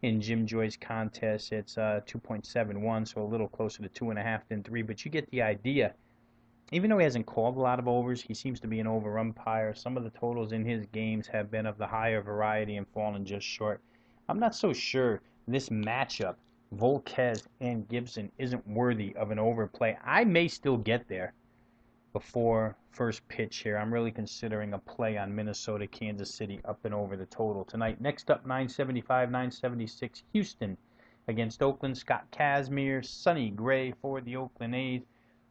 in Jim Joyce contests. It's 2.71, so a little closer to 2.5 than 3. But you get the idea. Even though he hasn't called a lot of overs, he seems to be an over umpire. Some of the totals in his games have been of the higher variety and fallen just short. I'm not so sure this matchup, Volquez and Gibson, isn't worthy of an overplay. I may still get there before first pitch here. I'm really considering a play on Minnesota, Kansas City up and over the total tonight. Next up, 975, 976, Houston against Oakland. Scott Kazmir, Sonny Gray for the Oakland A's.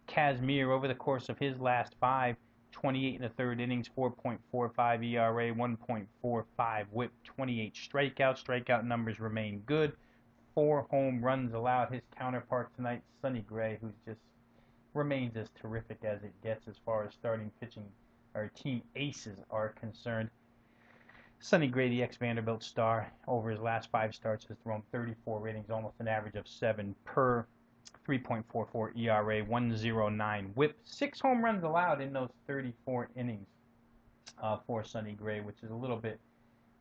Kazmir, over the course of his last 5, 28 in the third innings, 4.45 ERA, 1.45 whip, 28 strikeouts. Strikeout numbers remain good. 4 home runs allowed. His counterpart tonight, Sonny Gray, who just remains as terrific as it gets as far as starting pitching or team aces are concerned. Sonny Gray, the ex-Vanderbilt star, over his last 5 starts has thrown 34 innings, almost an average of 7 per. 3.44 ERA, 109 whip, 6 home runs allowed in those 34 innings for Sonny Gray, which is a little bit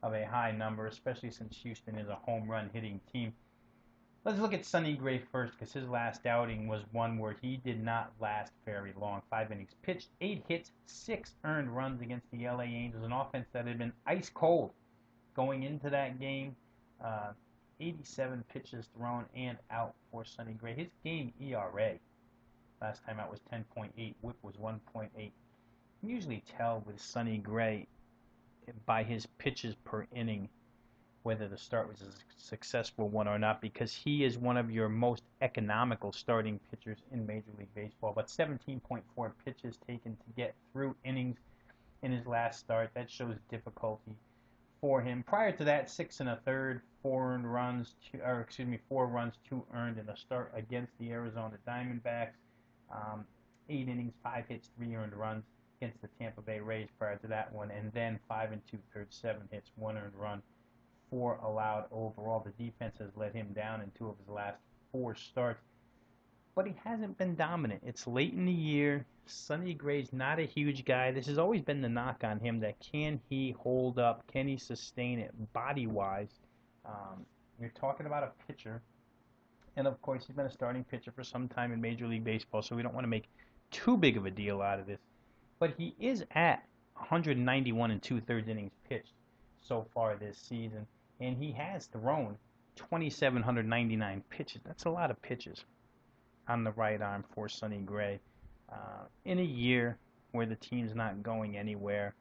of a high number, especially since Houston is a home run hitting team. Let's look at Sonny Gray first, because his last outing was one where he did not last very long. 5 innings pitched, 8 hits, 6 earned runs against the LA Angels, an offense that had been ice cold going into that game. 87 pitches thrown and out for Sonny Gray. His game ERA last time out was 10.8. Whip was 1.8. You can usually tell with Sonny Gray by his pitches per inning whether the start was a successful one or not, because he is one of your most economical starting pitchers in Major League Baseball. But 17.4 pitches taken to get through innings in his last start. That shows difficulty for him. Prior to that, 6 1/3, 4 runs, 2 earned in a start against the Arizona Diamondbacks. 8 innings, 5 hits, 3 earned runs against the Tampa Bay Rays prior to that one, and then 5 2/3, 7 hits, 1 earned run, 4 allowed overall. The defense has let him down in 2 of his last 4 starts, but he hasn't been dominant. It's late in the year. Sonny Gray's not a huge guy. This has always been the knock on him, that can he hold up? Can he sustain it body-wise? You're talking about a pitcher, and of course he's been a starting pitcher for some time in Major League Baseball, so we don't want to make too big of a deal out of this. But he is at 191 2/3 innings pitched so far this season, and he has thrown 2,799 pitches. That's a lot of pitches on the right arm for Sonny Gray. In a year where the team's not going anywhere.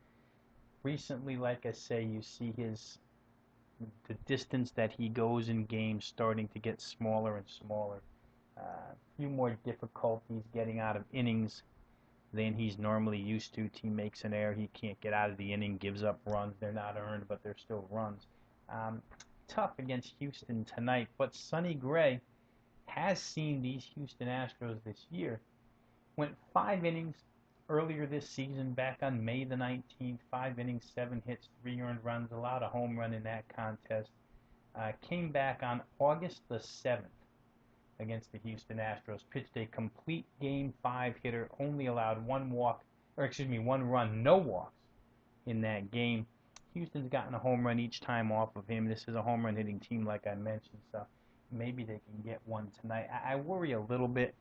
Recently, like I say, you see the distance that he goes in games starting to get smaller and smaller. A few more difficulties getting out of innings than he's normally used to. Team makes an error, he can't get out of the inning, gives up runs. They're not earned, but they're still runs. Tough against Houston tonight, but Sonny Gray has seen these Houston Astros this year. Went 5 innings earlier this season, back on May the 19th. 5 innings, 7 hits, 3 earned runs, allowed a home run in that contest. Came back on August the 7th against the Houston Astros. Pitched a complete Game 5 hitter, only allowed 1 run, no walks in that game. Houston's gotten a home run each time off of him. This is a home run hitting team, like I mentioned, so maybe they can get one tonight. I worry a little bit,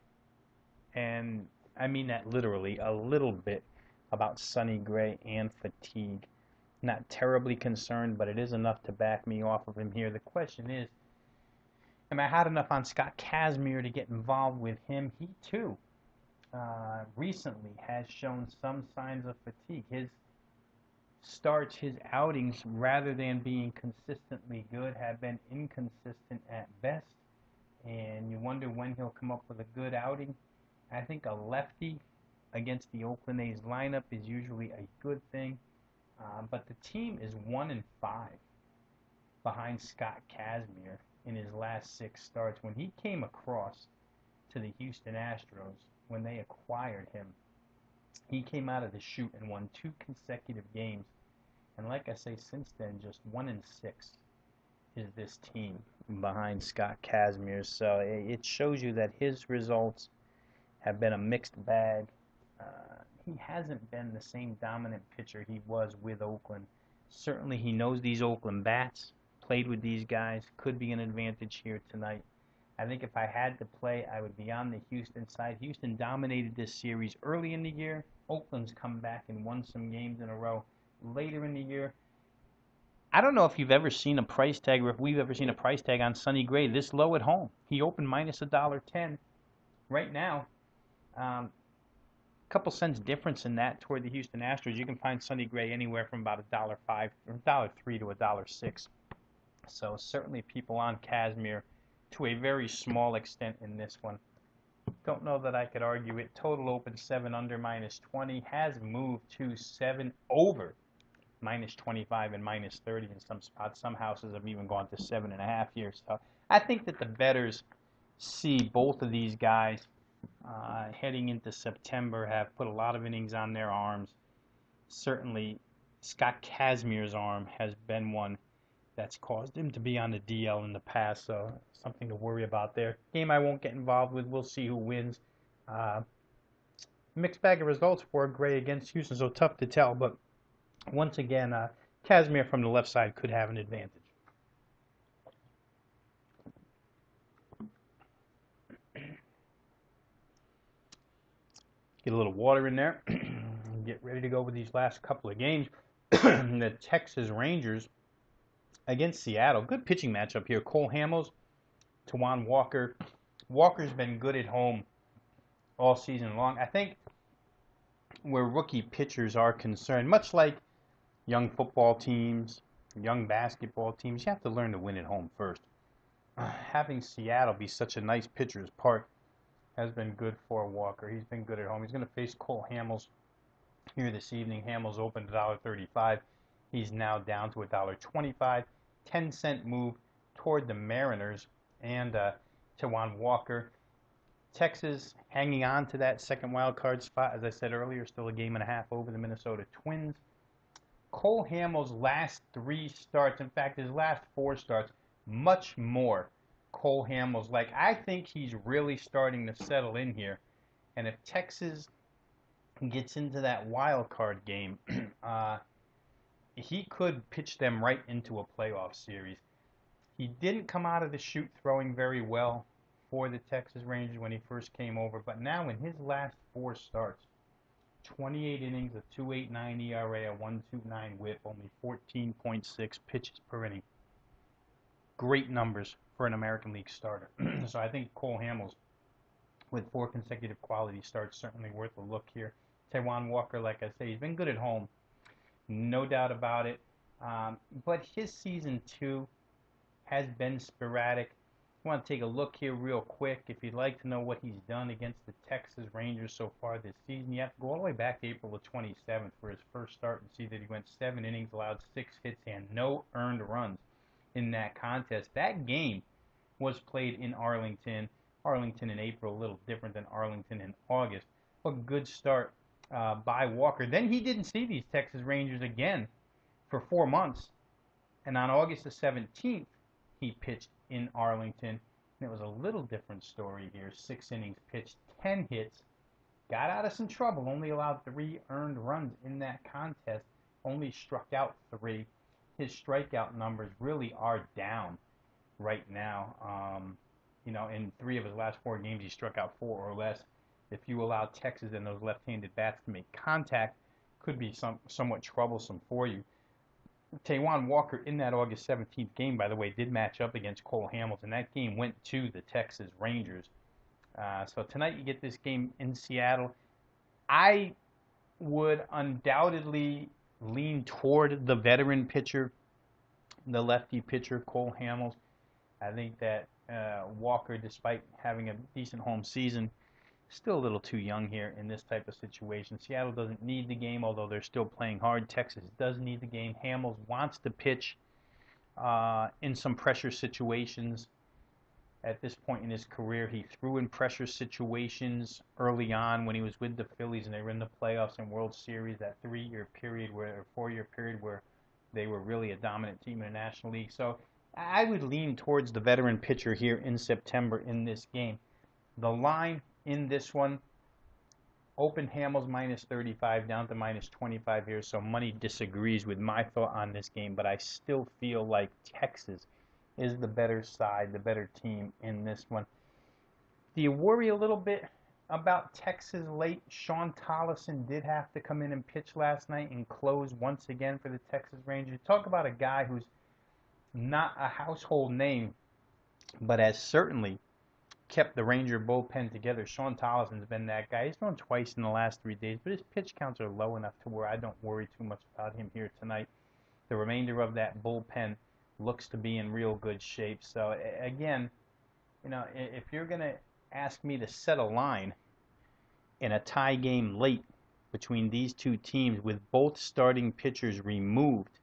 and I mean that literally, a little bit, about Sonny Gray and fatigue. Not terribly concerned, but it is enough to back me off of him here. The question is, am I hot enough on Scott Kazmir to get involved with him? He, too, recently has shown some signs of fatigue. His starts, his outings, rather than being consistently good, have been inconsistent at best. And you wonder when he'll come up with a good outing. I think a lefty against the Oakland A's lineup is usually a good thing. But the team is 1-5 behind Scott Kazmir in his last 6 starts. When he came across to the Houston Astros, when they acquired him, he came out of the chute and won 2 consecutive games. And like I say, since then, just 1-6 is this team behind Scott Kazmir. So it shows you that his results have been a mixed bag. He hasn't been the same dominant pitcher he was with Oakland. Certainly he knows these Oakland bats, played with these guys, could be an advantage here tonight. I think if I had to play, I would be on the Houston side. Houston dominated this series early in the year. Oakland's come back and won some games in a row later in the year. I don't know if you've ever seen a price tag, or if we've ever seen a price tag on Sonny Gray this low at home. He opened minus $1.10. Right now, couple cents difference in that toward the Houston Astros. You can find Sonny Gray anywhere from about $1.05 or $1.03 to $1.06. So certainly people on Kazmir to a very small extent in this one. Don't know that I could argue it. Total open 7 under minus 20, has moved to 7 over minus 25 and minus 30 in some spots. Some houses have even gone to 7.5 here. So I think that the bettors see both of these guys heading into September, have put a lot of innings on their arms. Certainly, Scott Kazmir's arm has been one that's caused him to be on the DL in the past, so something to worry about there. Game I won't get involved with. We'll see who wins. Mixed bag of results for Gray against Houston, so tough to tell. But once again, Kazmir from the left side could have an advantage. Get a little water in there. Get ready to go with these last couple of games. The Texas Rangers against Seattle. Good pitching matchup here. Cole Hamels, Tawan Walker. Walker's been good at home all season long. I think where rookie pitchers are concerned, much like young football teams, young basketball teams, you have to learn to win at home first. Having Seattle be such a nice pitcher's park has been good for Walker. He's been good at home. He's going to face Cole Hamels here this evening. Hamels opened $1.35. He's now down to $1.25. 10-cent move toward the Mariners and Tawan Walker. Texas hanging on to that second wild card spot. As I said earlier, still a game and a half over the Minnesota Twins. Cole Hamels' last 3 starts, in fact, his last 4 starts, much more Cole Hamels like. I think he's really starting to settle in here. And if Texas gets into that wild card game, he could pitch them right into a playoff series. He didn't come out of the chute throwing very well for the Texas Rangers when he first came over, but now in his last 4 starts, 28 innings, a 2.89 ERA, a 1.29 WHIP, only 14.6 pitches per inning. Great numbers for an American League starter. So I think Cole Hamels, with 4 consecutive quality starts, certainly worth a look here. Tawan Walker, like I say, he's been good at home, no doubt about it. But his season 2 has been sporadic. I want to take a look here real quick. If you'd like to know what he's done against the Texas Rangers so far this season, you have to go all the way back to April the 27th for his first start and see that he went 7 innings, allowed 6 hits, and no earned runs in that contest. That game was played in Arlington. Arlington in April, a little different than Arlington in August. A good start by Walker. Then he didn't see these Texas Rangers again for 4 months. And on August the 17th, he pitched in Arlington. And it was a little different story here. 6 innings pitched, 10 hits. Got out of some trouble. Only allowed 3 earned runs in that contest. Only struck out 3. His strikeout numbers really are down right now. In 3 of his last 4 games, he struck out 4 or less. If you allow Texas and those left-handed bats to make contact, could be somewhat troublesome for you. Tawan Walker in that August 17th game, by the way, did match up against Cole Hamels, and that game went to the Texas Rangers. So tonight you get this game in Seattle. I would undoubtedly lean toward the veteran pitcher, the lefty pitcher, Cole Hamels. I think that Walker, despite having a decent home season, still a little too young here in this type of situation. Seattle doesn't need the game, although they're still playing hard. Texas does need the game. Hamels wants to pitch in some pressure situations. At this point in his career, he threw in pressure situations early on when he was with the Phillies and they were in the playoffs and World Series, that 3-year period or 4-year period where they were really a dominant team in the National League. So I would lean towards the veteran pitcher here in September in this game. The line in this one, open Hamels minus 35 down to minus 25 here, so money disagrees with my thought on this game, but I still feel like Texas is the better side, the better team in this one. Do you worry a little bit about Texas late? Sean Tollison did have to come in and pitch last night and close once again for the Texas Rangers. Talk about a guy who's not a household name, but has certainly kept the Ranger bullpen together. Sean Tollison's been that guy. He's thrown twice in the last 3 days, but his pitch counts are low enough to where I don't worry too much about him here tonight. The remainder of that bullpen looks to be in real good shape. So again, if you're going to ask me to set a line in a tie game late between these two teams with both starting pitchers removed,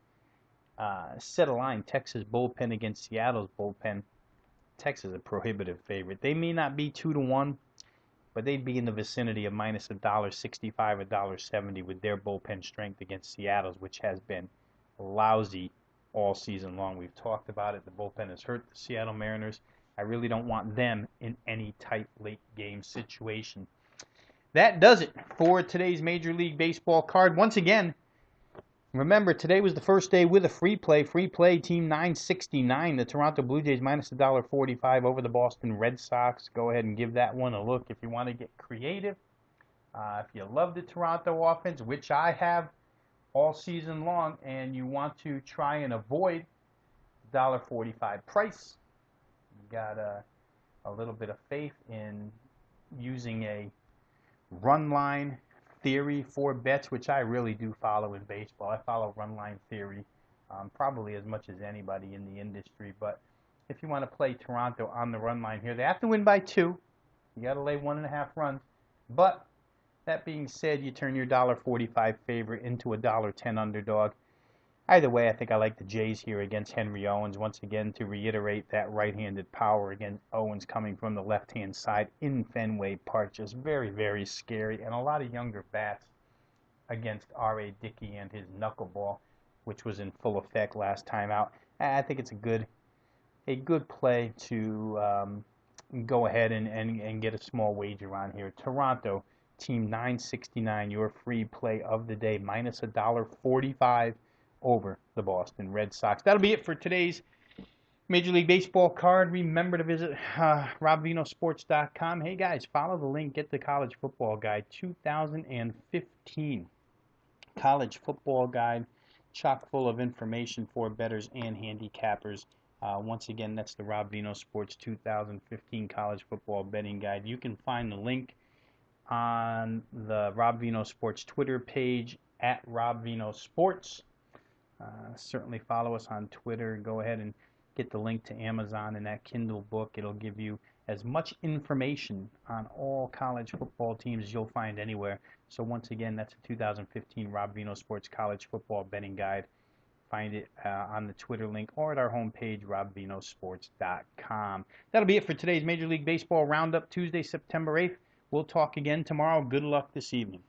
set a line, Texas bullpen against Seattle's bullpen. Texas is a prohibitive favorite. They may not be 2-1, but they'd be in the vicinity of minus $1.65, $1.70 with their bullpen strength against Seattle's, which has been lousy all season long. We've talked about it. The bullpen has hurt the Seattle Mariners. I really don't want them in any tight late game situation. That does it for today's Major League Baseball card. Once again, remember, today was the first day with a free play. Free play, team 969, the Toronto Blue Jays minus $1.45 over the Boston Red Sox. Go ahead and give that one a look if you want to get creative. If you love the Toronto offense, which I have all season long, and you want to try and avoid the $1.45 price, you got a little bit of faith in using a run line theory for bets, which I really do follow in baseball. I follow run line theory probably as much as anybody in the industry. But if you want to play Toronto on the run line here, they have to win by 2. You got to lay 1.5 runs. But that being said, you turn your $1.45 favorite into a $1.10 underdog. Either way, I think I like the Jays here against Henry Owens. Once again, to reiterate that right-handed power against Owens coming from the left-hand side in Fenway Park. Just very, very scary. And a lot of younger bats against R.A. Dickey and his knuckleball, which was in full effect last time out. I think it's a good play to go ahead and get a small wager on here. Toronto, team 969, your free play of the day, minus $1.45 over the Boston Red Sox. That'll be it for today's Major League Baseball card. Remember to visit robvinosports.com. Hey guys, follow the link. Get the College Football Guide 2015. College Football Guide, chock full of information for bettors and handicappers. Once again, that's the Rob Vino Sports 2015 College Football Betting Guide. You can find the link on the Rob Vino Sports Twitter page at Rob Vino Sports. Certainly follow us on Twitter. Go ahead and get the link to Amazon and that Kindle book. It'll give you as much information on all college football teams as you'll find anywhere. So once again, that's a 2015 Rob Vino Sports College Football Betting Guide. Find it on the Twitter link or at our homepage, robvinosports.com. That'll be it for today's Major League Baseball Roundup, Tuesday, September 8th. We'll talk again tomorrow. Good luck this evening.